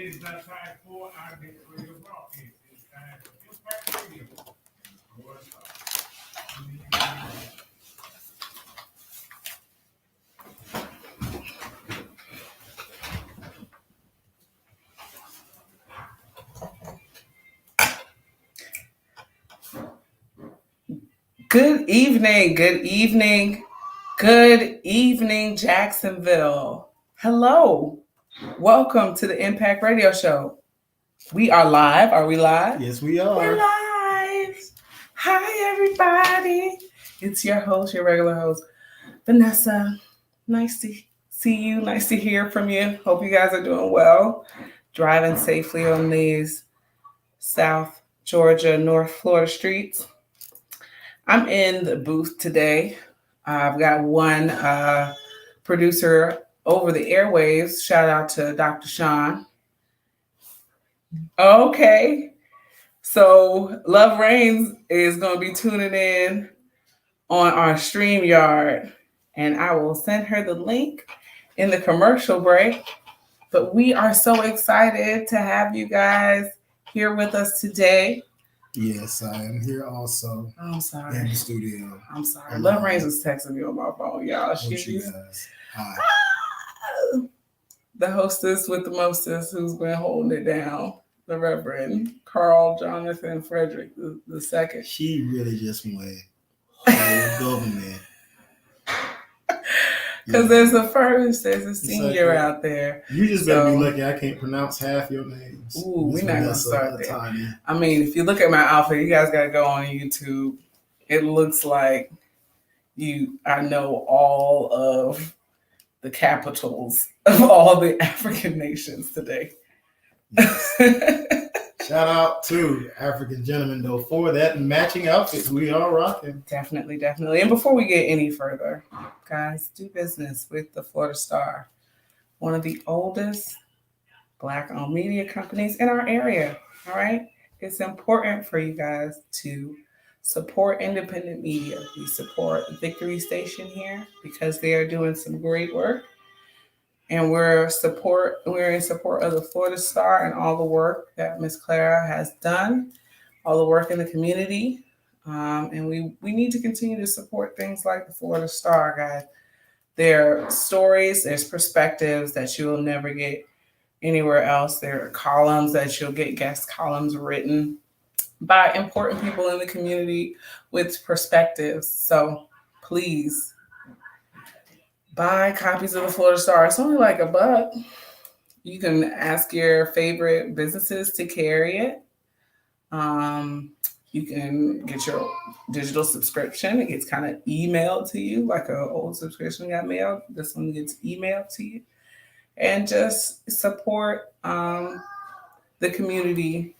is the time for our Victory broadcast. It's time for Impact Radio. Good evening, good evening, good evening, Jacksonville. Hello. Welcome to the Impact Radio Show. We are live. Are we live? Yes, we are. We're live. Hi, everybody. It's your host, your regular host, Vanessa. Nice to see you. Nice to hear from you. Hope you guys are doing well. Driving safely on these South Georgia, North Florida streets. I'm in the booth today. I've got one producer over the airwaves. Shout out to Dr. Sean. Okay. So Love Reigns is going to be tuning in on our StreamYard, and I will send her the link in the commercial break. But we are so excited to have you guys here with us today. Yes, I am here also. I'm sorry. In the studio. I'm sorry. Love Reigns was texting me on my phone, y'all. She's hi. The hostess with the mostest who's been holding it down, the Reverend Carl Jonathan Frederick the second. She really just went whole government. Because there's a first, there's a senior out there. You just better be lucky I can't pronounce half your names. Ooh, we're not going to start there. I mean, if you look at my outfit, you guys got to go on YouTube. It looks like I know all of the capitals of all the African nations today. Yes. Shout out to African gentlemen, though, for that matching outfit we are rocking. Definitely. And before we get any further, guys, do business with the Florida Star, one of the oldest Black-owned media companies in our area. All right? It's important for you guys to support independent media. We support Victory Station here because they are doing some great work. And we're in support of the Florida Star and all the work that Miss Clara has done, all the work in the community. And we need to continue to support things like the Florida Star, guys. There are stories, there's perspectives that you'll never get anywhere else. There are columns that you'll get, guest columns written by important people in the community with perspectives. So please, buy copies of the Florida Star. It's only like $1. You can ask your favorite businesses to carry it. You can get your digital subscription. It gets kind of emailed to you, like an old subscription got mailed. This one gets emailed to you. And just support the community.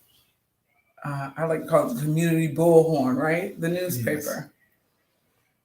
I like to call it the community bullhorn, right? The newspaper.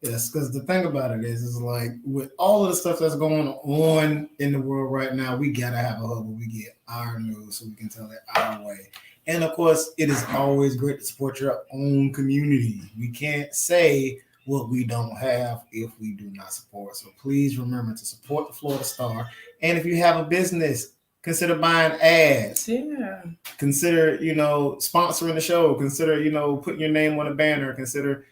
Yes, because the thing about it is like with all of the stuff that's going on in the world right now, we gotta have a hub where we get our news so we can tell it our way. And of course, it is always great to support your own community. We can't say what we don't have if we do not support. So please remember to support the Florida Star. And if you have a business, consider buying ads. Yeah. Consider, sponsoring the show. Consider, putting your name on a banner. Consider,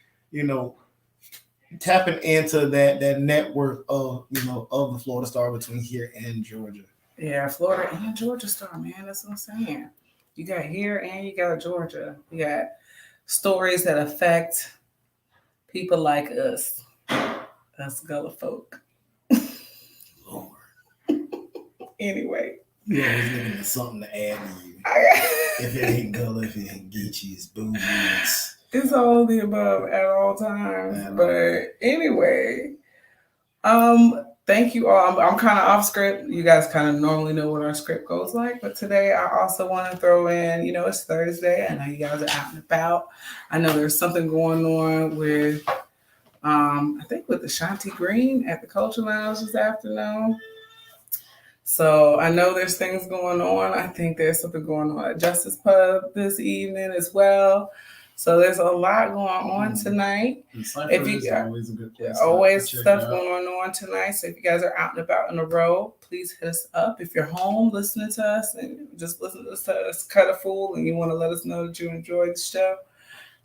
tapping into that network of the Florida Star between here and Georgia. Yeah, Florida and Georgia Star, man. That's what I'm saying. You got here and you got Georgia. You got stories that affect people like us Gullah folk. Lord. Anyway. You always looking for something to add to you. If it ain't Gullah, if it ain't Geechee, it's Boobies. It's all of the above at all times. But anyway, thank you all. I'm kind of off script. You guys kind of normally know what our script goes like. But today I also want to throw in, it's Thursday. I know you guys are out and about. I know there's something going on with, I think with Ashanti Green at the Culture Lounge this afternoon. So I know there's things going on. I think there's something going on at Justice Pub this evening as well. So there's a lot going on tonight. And Cypher If you is got- always a good place. Always to check stuff out. going on tonight. So if you guys are out and about on the road, please hit us up. If you're home listening to us and just listen to us cut a fool and you want to let us know that you enjoyed the show,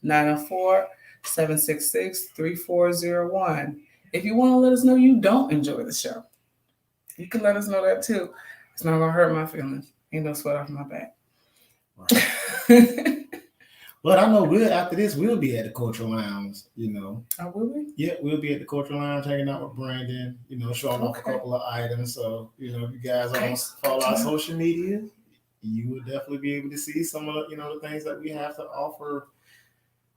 904-766-3401. If you want to let us know you don't enjoy the show, you can let us know that too. It's not going to hurt my feelings. Ain't no sweat off my back. Right. But I know after this, we'll be at the Cultural Lounge, you know. Oh, will we? Yeah, we'll be at the Cultural Lounge hanging out with Brandon, you know, showing off a Okay. couple of items. So, you know, if you guys Okay. don't follow our social media, you will definitely be able to see some of the, you know, the things that we have to offer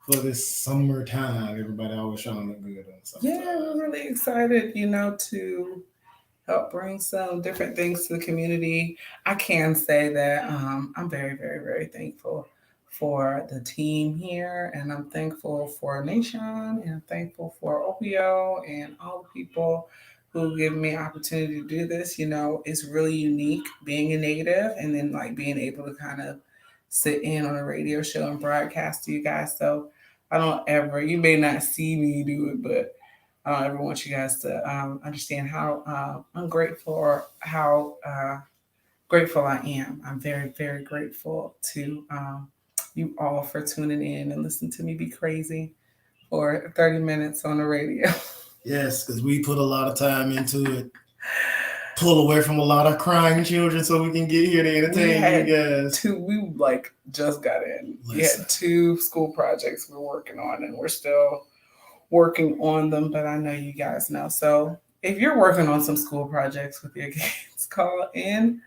for this summertime. Everybody always trying to look good on something. Yeah, we're really excited, you know, to help bring some different things to the community. I can say that I'm very, very, very thankful for the team here, and I'm thankful for Nation, and I'm thankful for Opio and all the people who give me an opportunity to do this. You know, it's really unique being a native and then like being able to kind of sit in on a radio show and broadcast to you guys. So you may not see me do it, but I don't ever want you guys to understand how ungrateful or how grateful I am. I'm very, very grateful to you all for tuning in and listening to me be crazy for 30 minutes on the radio. Yes, because we put a lot of time into it. Pull away from a lot of crying children so we can get here to entertain you guys. We like just got in. We Listen. had 2 school projects we're working on, and we're still working on them, but I know you guys know. So if you're working on some school projects with your kids, call in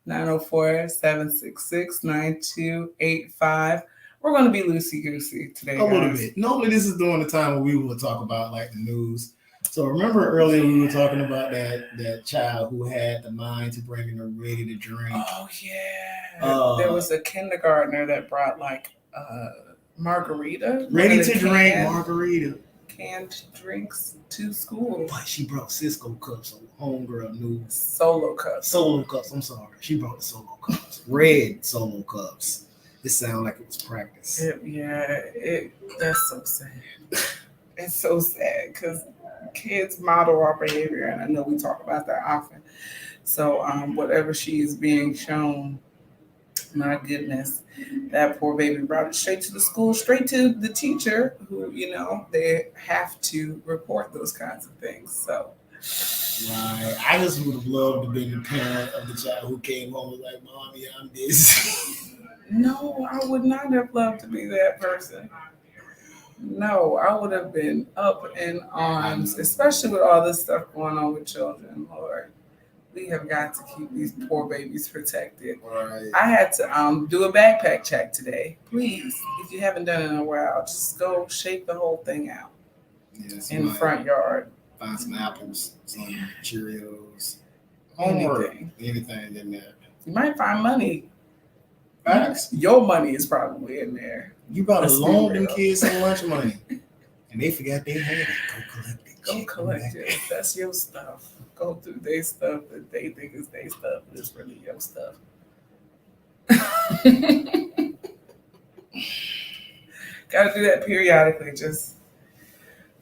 904-766-9285. We're going to be loosey-goosey today, A little guys. bit. Normally, this is during the time when we will talk about like the news. So remember earlier we were talking about that child who had the mind to bring in a ready to drink. Oh, yeah. There was a kindergartner that brought like margarita. Ready to drink margarita. Canned drinks to school. But she brought Cisco cups, so homegirl knew. Solo cups. I'm sorry. She brought the solo cups. Red solo cups. It sounded like it was practice. That's so sad. It's so sad because kids model our behavior, and I know we talk about that often. So whatever she is being shown, my goodness, that poor baby brought it straight to the school, straight to the teacher who, you know, they have to report those kinds of things. So right. I just would have loved to be the parent of the child who came home and was like, Mommy, I'm this. No, I would not have loved to be that person. No, I would have been up in arms, especially with all this stuff going on with children, Lord. We have got to keep these poor babies protected. Right. I had to do a backpack check today. Please, if you haven't done it in a while, just go shake the whole thing out in the front yard. Find some apples, some Cheerios, Anything in there. You might find money. Facts. Your money is probably in there. You about to Let's be loan them real. kids some lunch money, and they forgot they had it. Go collect it. Go collect it. That's your stuff. Go through their stuff that they think is their stuff, but it's really your stuff. Gotta do that periodically.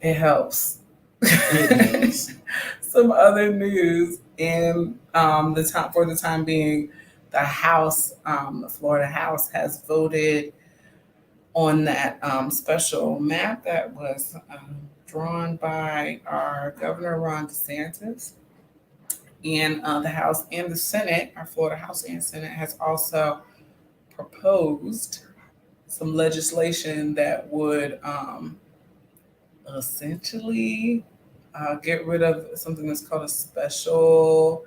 It helps. It does. Some other news in for the time being, the House, the Florida House has voted on that special map that was drawn by our Governor Ron DeSantis. And the House and the Senate, our Florida House and Senate, has also proposed some legislation that would essentially get rid of something that's called a special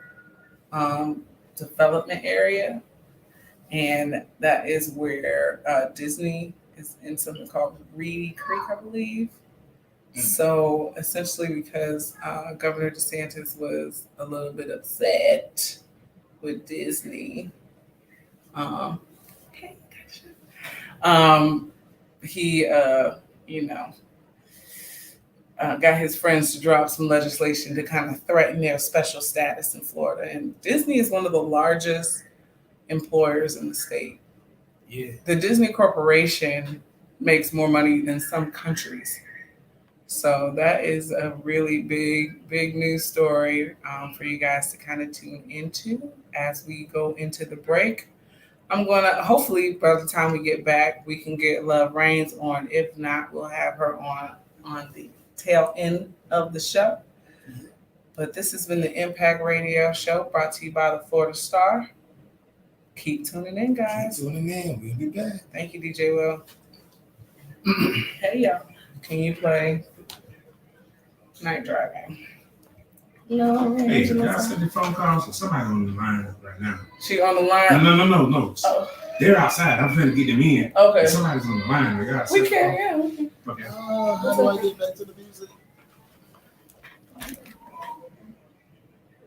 development area. And that is where Disney is in something called Reedy Creek, I believe. So essentially, because Governor DeSantis was a little bit upset with Disney, he, got his friends to drop some legislation to kind of threaten their special status in Florida. And Disney is one of the largest employers in the state. Yeah. The Disney Corporation makes more money than some countries. So that is a really big news story for you guys to kind of tune into as we go into the break. I'm gonna hopefully by the time we get back, we can get Love Reigns on. If not, we'll have her on the tail end of the show. But this has been the Impact Radio Show brought to you by the Florida Star. Keep tuning in, guys. Keep tuning in. We'll be back. Thank you, DJ Will. Hey, y'all. Can you play Night Driving? No. Hey, can I send the phone calls? So somebody on the line right now. She on the line? No. Oh. They're outside. I'm trying to get them in. Okay. Somebody's on the line. We can, yeah. Okay. How do I get back to the music?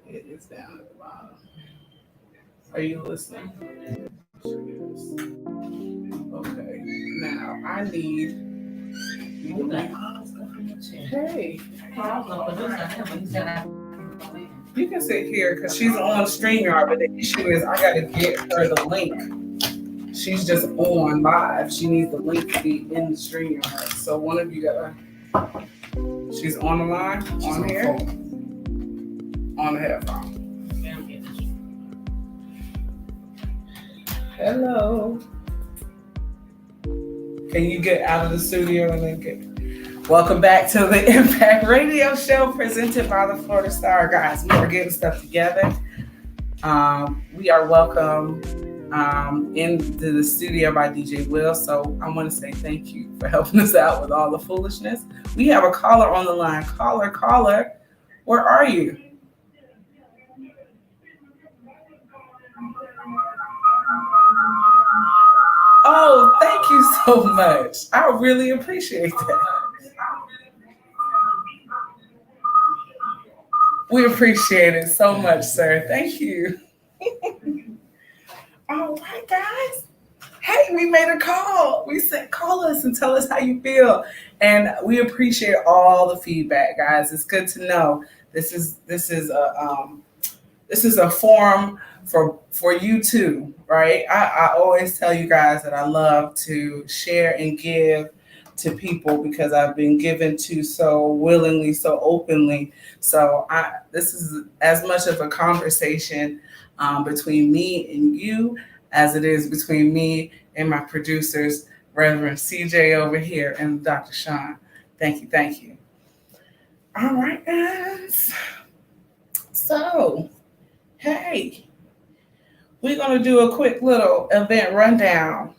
It is down at the bottom. Are you listening? Okay. Now I need. Hey. You can sit here because she's on StreamYard, but the issue is I gotta get her the link. She's just on live. She needs the link to be in the StreamYard. So one of you gotta. She's on the line, on here, on the headphone. Hello. Can you get out of the studio and then get? Welcome back to the Impact Radio Show presented by the Florida Star. Guys, we are getting stuff together. We are welcome into the studio by DJ Will. So I want to say thank you for helping us out with all the foolishness. We have a caller on the line. Caller, where are you? Oh, thank you so much. I really appreciate that. We appreciate it so much, sir. Thank you. All right, guys. Hey, we made a call. We said, call us and tell us how you feel. And we appreciate all the feedback, guys. It's good to know this is a forum for you too, right? I always tell you guys that I love to share and give to people because I've been given to so willingly, so openly. So this is as much of a conversation between me and you as it is between me and my producers, Reverend CJ over here and Dr. Sean. Thank you. All right, guys. So, hey, we're going to do a quick little event rundown.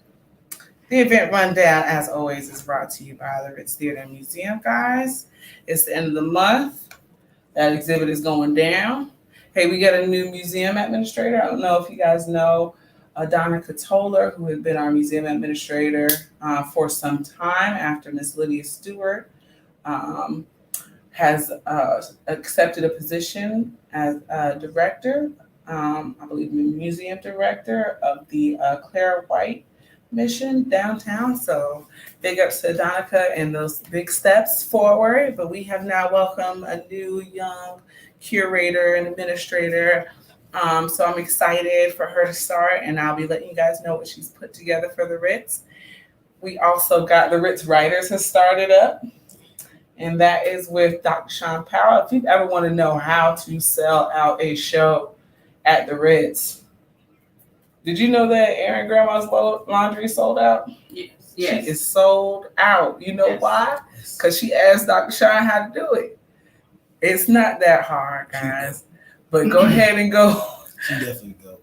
The event rundown, as always, is brought to you by the Ritz Theater and Museum, guys. It's the end of the month. That exhibit is going down. Hey, we got a new museum administrator. I don't know if you guys know Donna Catola, who has been our museum administrator for some time after Miss Lydia Stewart has accepted a position as director, I believe museum director of the Clara White mission downtown. So big ups to Donica and those big steps forward. But we have now welcomed a new young curator and administrator. So I'm excited for her to start, and I'll be letting you guys know what she's put together for the Ritz. We also got the Ritz Writers has started up, and that is with Dr. Sean Powell. If you ever want to know how to sell out a show at the Ritz, did you know that Aaron Grandma's laundry sold out? Yes. She is sold out. You know why? Because she asked Dr. Sean how to do it. It's not that hard, guys. But go ahead and go. She definitely go.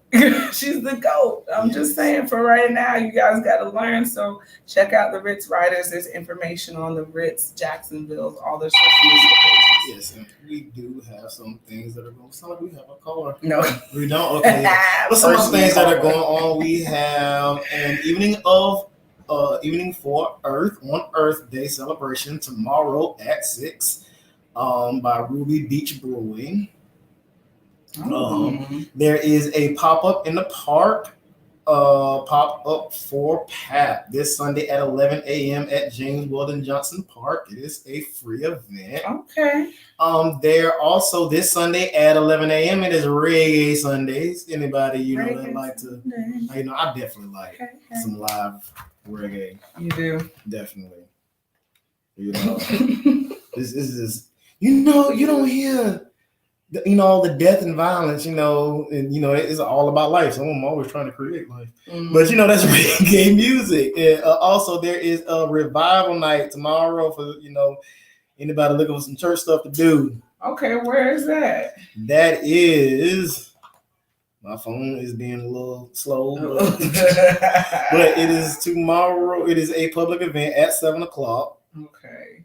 She's the GOAT. I'm just saying for right now, you guys got to learn. So check out the Ritz Writers. There's information on the Ritz, Jacksonville, all their social media pages. Yes, and we do have some things that are going on. Sound like we have a caller. No. We don't? Okay. Yeah. But some of the things that are going on, we have an evening for Earth, on Earth Day celebration tomorrow at 6 by Ruby Beach Brewing. There is a pop-up in the park, pop-up for PAP this Sunday at 11 a.m. at James Weldon Johnson Park. It is a free event. Okay. There also this Sunday at 11 a.m. it is Reggae Sundays. Anybody, that like to, I definitely like some live reggae. You do. Definitely. You know, this is you don't hear all the death and violence, and it's all about life. So I'm always trying to create life. But that's reggae music. And, also, there is a revival night tomorrow for anybody looking for some church stuff to do. Okay, where is that? That is, my phone is being a little slow, but it is tomorrow. It is a public event at 7:00. Okay.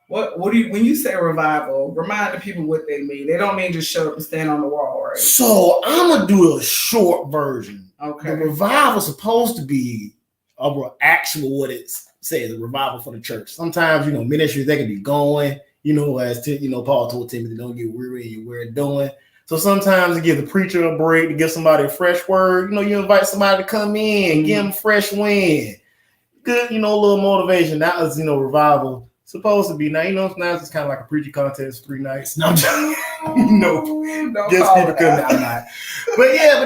What do you, when you say revival, remind the people what they mean. They don't mean just show up and stand on the wall, right? So I'm gonna do a short version. Okay. The revival is supposed to be actual what it says, a revival for the church. Sometimes ministries they can be going. As Paul told Timothy, don't get weary in your word doing. So sometimes to give the preacher a break, to give somebody a fresh word. You invite somebody to come in, give them fresh wind. Good, a little motivation. That was revival. Supposed to be now, now it's kind of like a preaching contest, 3 nights. No, I'm just, just people coming out. Not. But yeah, but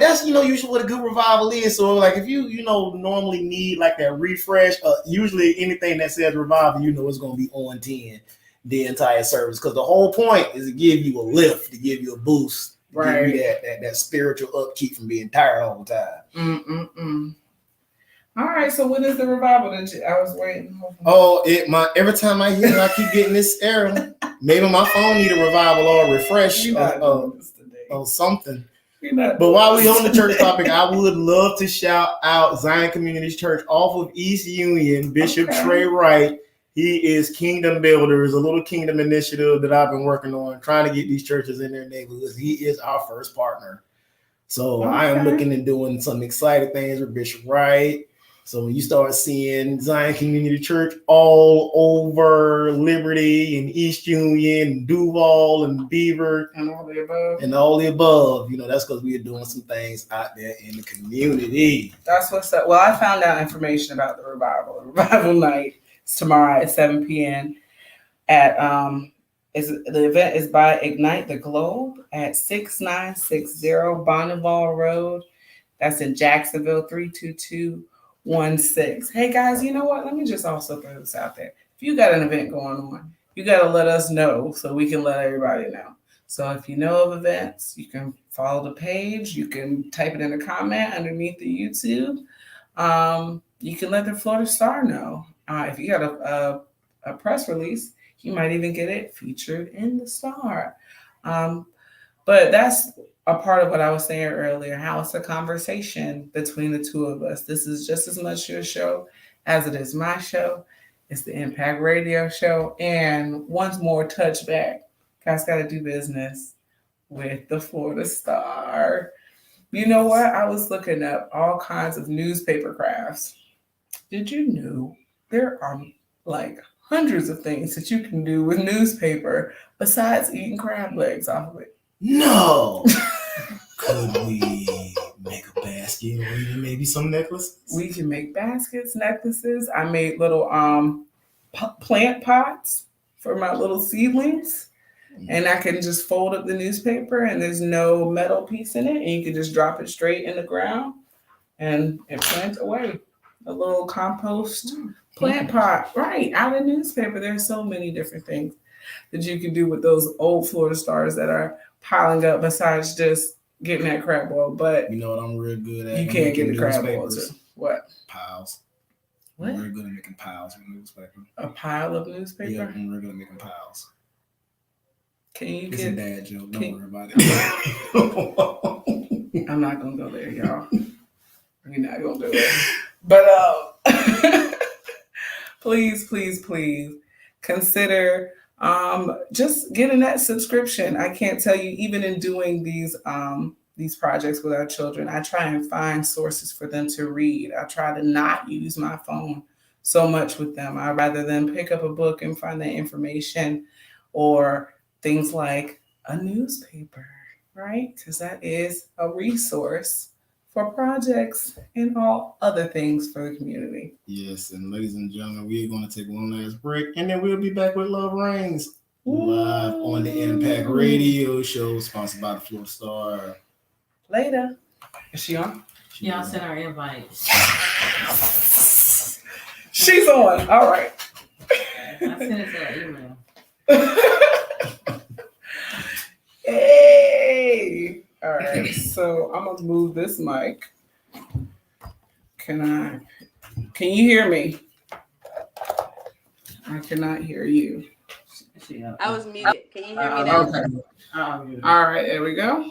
that's usually what a good revival is. So like if you normally need like that refresh, usually anything that says revival, it's gonna be on 10 the entire service, because the whole point is to give you a lift, to give you a boost, right? Give you that spiritual upkeep from being tired all the time. All right, so when is the revival that I was waiting? Oh, every time I hear it, I keep getting this error. Maybe my phone need a revival or a refresh or something. But while we on the church topic, I would love to shout out Zion Community Church off of East Union, Bishop Trey Wright. He is Kingdom Builders, a little kingdom initiative that I've been working on, trying to get these churches in their neighborhoods. He is our first partner. So I am looking and doing some exciting things with Bishop Wright. So when you start seeing Zion Community Church all over Liberty and East Union, and Duval and Beaver and all the above, that's because we are doing some things out there in the community. That's what's up. Well, I found out information about the revival. The revival night is tomorrow at 7 p.m. at the event is by Ignite the Globe at 6960 Bonneville Road. That's in Jacksonville, 32216. Hey guys, you know what? Let me just also throw this out there. If you got an event going on, you got to let us know so we can let everybody know. So if you know of events, you can follow the page. You can type it in a comment underneath the YouTube. You can let the Florida Star know. If you got a press release, you might even get it featured in the Star. But that's a part of what I was saying earlier, how it's a conversation between the two of us. This is just as much your show as it is my show. It's the Impact Radio Show. And once more, touchback. Guys got to do business with the Florida Star. You know what? I was looking up all kinds of newspaper crafts. Did you know there are like hundreds of things that you can do with newspaper besides eating crab legs off of it? No. Could we make a basket or even maybe some necklaces? We can make baskets, necklaces. I made little plant pots for my little seedlings. And I can just fold up the newspaper and there's no metal piece in it. And you can just drop it straight in the ground and plant away. A little compost plant pot, right, out of newspaper. There's so many different things that you can do with those old Florida Stars that are piling up besides just getting that crab boil. But you know what I'm real good at? You can't get the crab boil too. What? Piles. What? I'm real good at making piles with newspaper. A pile of newspaper? Yeah, I'm real good at making piles. Can you it's get... a dad joke. Don't worry about it. I'm not going to go there, y'all. We're not going to do it. But please consider just getting that subscription. I can't tell you, even in doing these projects with our children, I try and find sources for them to read. I try to not use my phone so much with them. I'd rather them pick up a book and find that information, or things like a newspaper, right? Because that is a resource for projects and all other things for the community. Yes, and ladies and gentlemen, we're going to take one last break, and then we'll be back with Love Reigns live on the Impact Radio Show, sponsored by the Florida Star. Later. Is she on? Yeah, I sent her an invite. She's on. All right. I sent it to her email. Hey. All right. So I'm gonna move this mic. Can you hear me? I cannot hear you. I was muted. Can you hear me now? Okay. All right, there we go.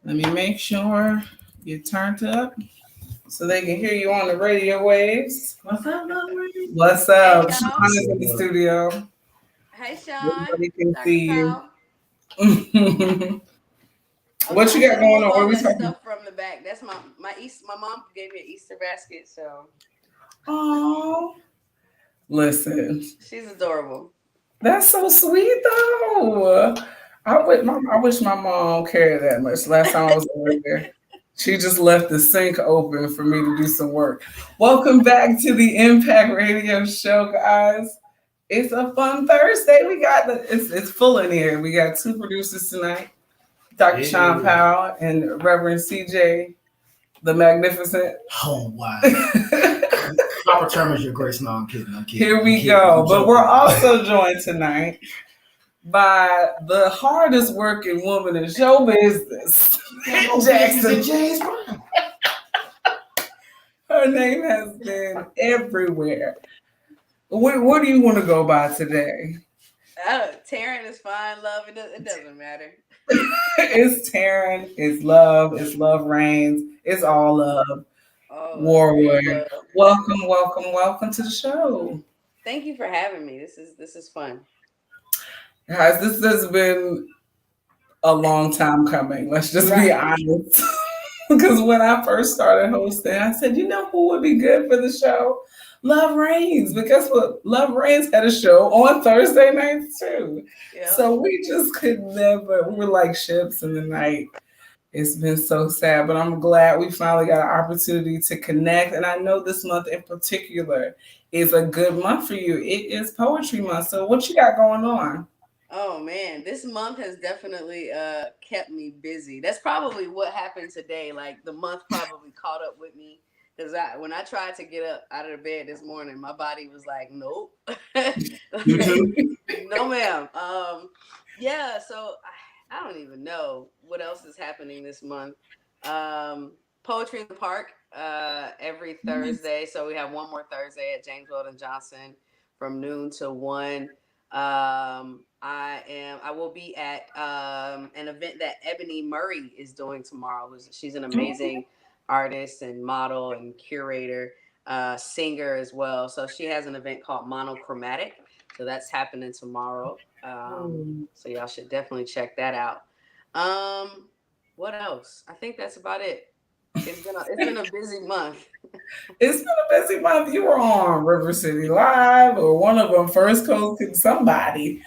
Let me make sure you're turned up so they can hear you on the radio waves. What's up, Lori? What's up? Hey, y'all. Sean is in the studio. Hey, Sean. Everybody can Dr. see you. Powell. What you got going on? What are we that talking? stuff from the back. That's my Easter. My mom gave me an Easter basket, so. Oh, listen, She's adorable. that's so sweet though. I wish my mom cared that much. Last time I was over there, she just left the sink open for me to do some work. Welcome back to the Impact Radio Show, guys. It's a fun Thursday. We got it's full in here. We got two producers tonight, Dr. Sean Powell and Reverend CJ, the Magnificent. Oh wow. Proper term is your grace. No, I'm kidding. Here we go. But we're also joined tonight by the hardest working woman in show business, Jackson. James Brown. Her name has been everywhere. What do you want to go by today? Taryn is fine. Love, it doesn't matter. It's Taryn. It's love reigns. It's all love. Oh, Wharwood. Welcome to the show. Thank you for having me. This is fun. Guys, this has been a long time coming. Let's just be honest. Because when I first started hosting, I said, you know who would be good for the show? Love Reigns. But guess what? Love Reigns had a show on Thursday nights too. Yeah. So we just could never, we were like ships in the night. It's been so sad, but I'm glad we finally got an opportunity to connect. And I know this month in particular is a good month for you. It is Poetry Month. So what you got going on? Oh man, this month has definitely kept me busy. That's probably what happened today. Like the month probably caught up with me because when I tried to get up out of the bed this morning, my body was like, nope, no ma'am. Yeah, so I don't even know what else is happening this month. Poetry in the Park every Thursday. So we have one more Thursday at James Weldon Johnson from noon to 1. I will be at an event that Ebony Murray is doing tomorrow. She's an amazing artist and model and curator, singer as well. So she has an event called Monochromatic. So that's happening tomorrow. So y'all should definitely check that out. What else? I think that's about it. It's been a busy month. It's been a busy month. You were on River City Live or one of them, First Coast to somebody.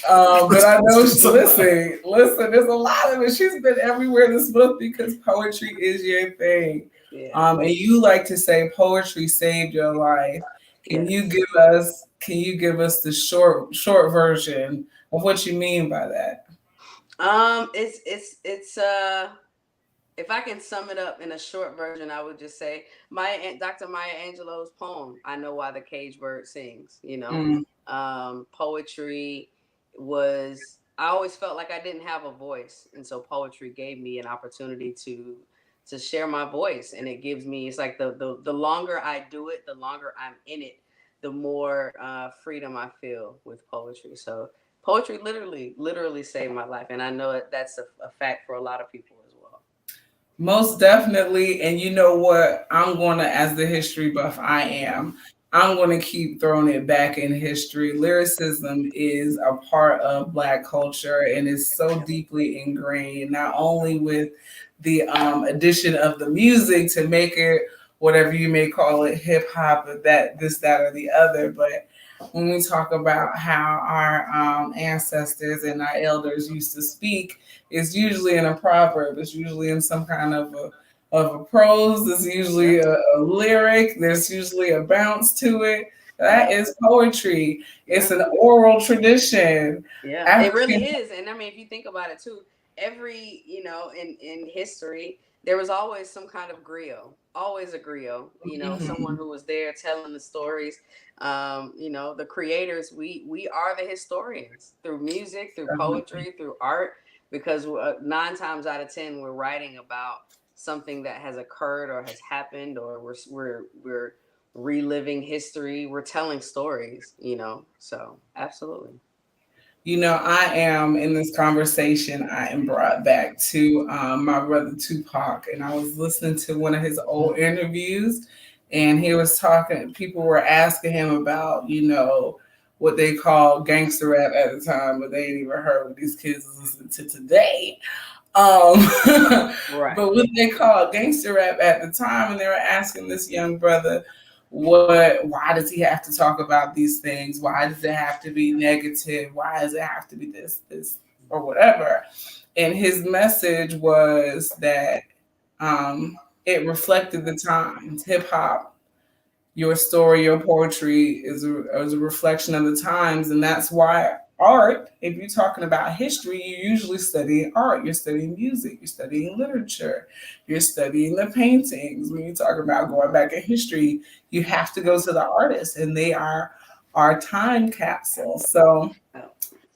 But I know, listen, there's a lot of it. She's been everywhere this month because poetry is your thing. Yeah. And you like to say poetry saved your life. Can you give us the short version of what you mean by that? It's if I can sum it up in a short version, I would just say Dr. Maya Angelou's poem, I Know Why the Caged Bird Sings, poetry was, I always felt like I didn't have a voice. And so poetry gave me an opportunity to share my voice. And it gives me, it's like the longer I do it, the longer I'm in it, the more freedom I feel with poetry. So poetry literally saved my life. And I know that's a fact for a lot of people as well. Most definitely. And you know what? I'm going to, as the history buff I'm going to keep throwing it back in history. Lyricism is a part of Black culture and is so deeply ingrained, not only with the addition of the music to make it whatever you may call it, hip hop, that, or the other. But when we talk about how our ancestors and our elders used to speak, it's usually in a proverb. It's usually in some kind of a prose. There's usually a lyric. There's usually a bounce to it. That is poetry. It's an oral tradition. Yeah, it really is. And I mean, if you think about it too, every, in history, there was always some kind of griot, always a griot, Mhm. someone who was there telling the stories. The creators, we are the historians through music, through poetry, through art, because 9 times out of 10 we're writing about something that has occurred or has happened, or we're reliving history. We're telling stories, So absolutely. I am in this conversation. I am brought back to my brother Tupac, and I was listening to one of his old interviews, and he was talking. People were asking him about, what they call gangster rap at the time, but they ain't even heard what these kids is listening to today. Um, Right. but what they called gangster rap at the time, and they were asking this young brother, why does he have to talk about these things? Why does it have to be negative? Why does it have to be this, or whatever? And his message was that it reflected the times. Hip hop, your story, your poetry is a reflection of the times. And that's why art, if you're talking about history, you usually study art. You're studying music, you're studying literature, you're studying the paintings. When you talk about going back in history, you have to go to the artists, and they are our time capsule. So Oh,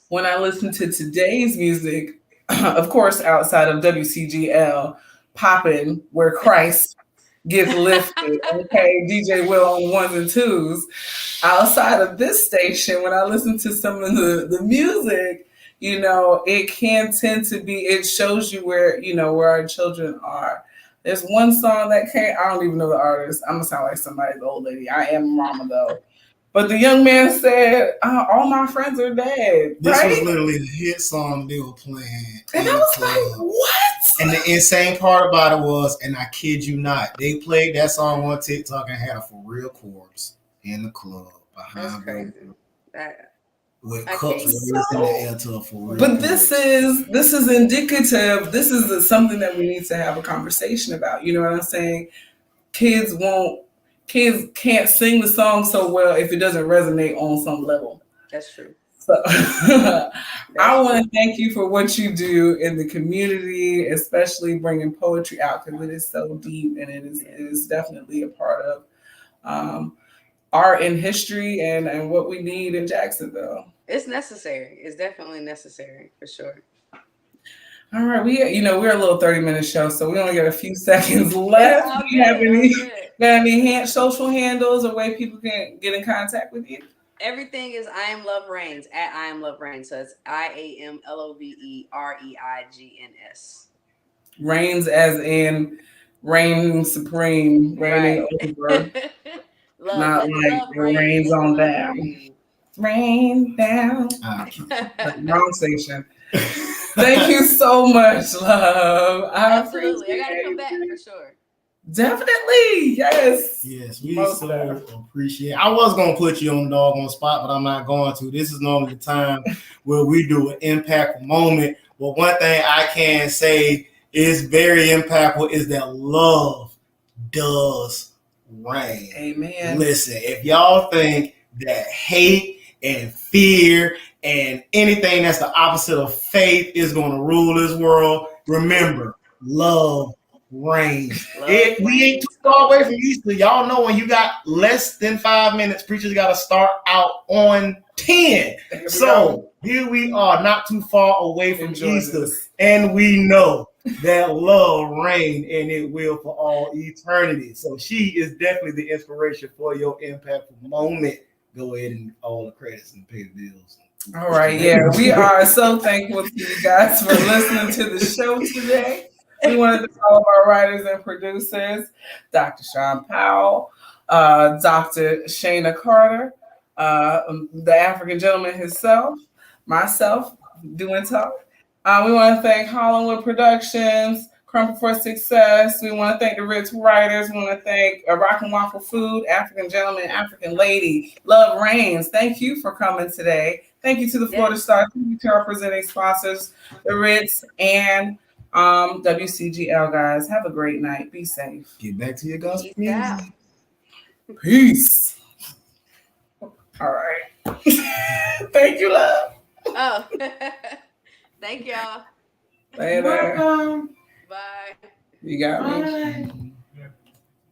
when I listen to today's music, of course, outside of WCGL, popping where Christ gets lifted, okay, DJ Will on ones and twos. Outside of this station, when I listen to some of the music, it can tend to be, it shows you where our children are. There's one song that came, I don't even know the artist. I'm gonna sound like somebody's old lady. I am mama though. But the young man said, all my friends are dead, This was right? literally the hit song they were playing And in I the was club. like, what? And the insane part about it was, and I kid you not, they played that song on TikTok and had a for real corpse in the club that's behind crazy. them with I cups can't. raised in the air to a for real But this corpse. is indicative. This is something that we need to have a conversation about. You know what I'm saying? Kids won't. Kids can't sing the song so well if it doesn't resonate on some level. That's true. So I That's want true. to thank you for what you do in the community, especially bringing poetry out, because it is so deep, and it is definitely a part of um, art and history, and what we need in Jacksonville. It's necessary. It's definitely necessary for sure. All right, we're a little 30-minute show, so we only got a few seconds It's left. all Do you have good. All any good. social handles or way people can get in contact with you? Everything is I am Love Reigns at I am Love Reigns. So it's IAMLOVEREIGNS. Reigns as in reigning supreme, reigning Right. over, Love. not Let the like love it reign. rains Let the on love down. breathe. Rain down. Wrong station. Thank Absolutely. you so much, love. I I appreciate gotta come back for it. sure. Definitely. Yes. Yes, we Most so definitely. appreciate. I was gonna put you on the doggone spot, but I'm not going to. This is normally the time where we do an impactful moment. But one thing I can say is very impactful is that love does reign. Amen. Listen, if y'all think that hate and fear and anything that's the opposite of faith is going to rule this world, remember, love reigns. Love We ain't too reigns far away always. from Easter. Y'all know when you got less than 5 minutes, preachers got to start out on 10. Here we go. So here we are, not too far away from Enjoy Easter, this. and we know that love reign, and it will for all eternity. So she is definitely the inspiration for your impactful moment. Go ahead and all the credits and pay the bills. All right, yeah, we are so thankful to you guys for listening to the show today. We want to thank all of our writers and producers, Dr. Sean Powell, Dr. Shayna Carter, the African gentleman himself, myself, doing talk. We want to thank Hollywood Productions, Crumple for Success. We want to thank the Ritz Writers. We want to thank Rock and Waffle Food, African Gentleman, African Lady, Love Reigns. Thank you for coming today. Thank you to the Florida Star. Thank you to our presenting sponsors, the Ritz and WCGL, guys. Have a great night. Be safe. Get back to your gospel Peace out. music. Peace. All right. Thank you, love. Oh. Thank y'all. Later. Welcome. Bye. You got me? Bye.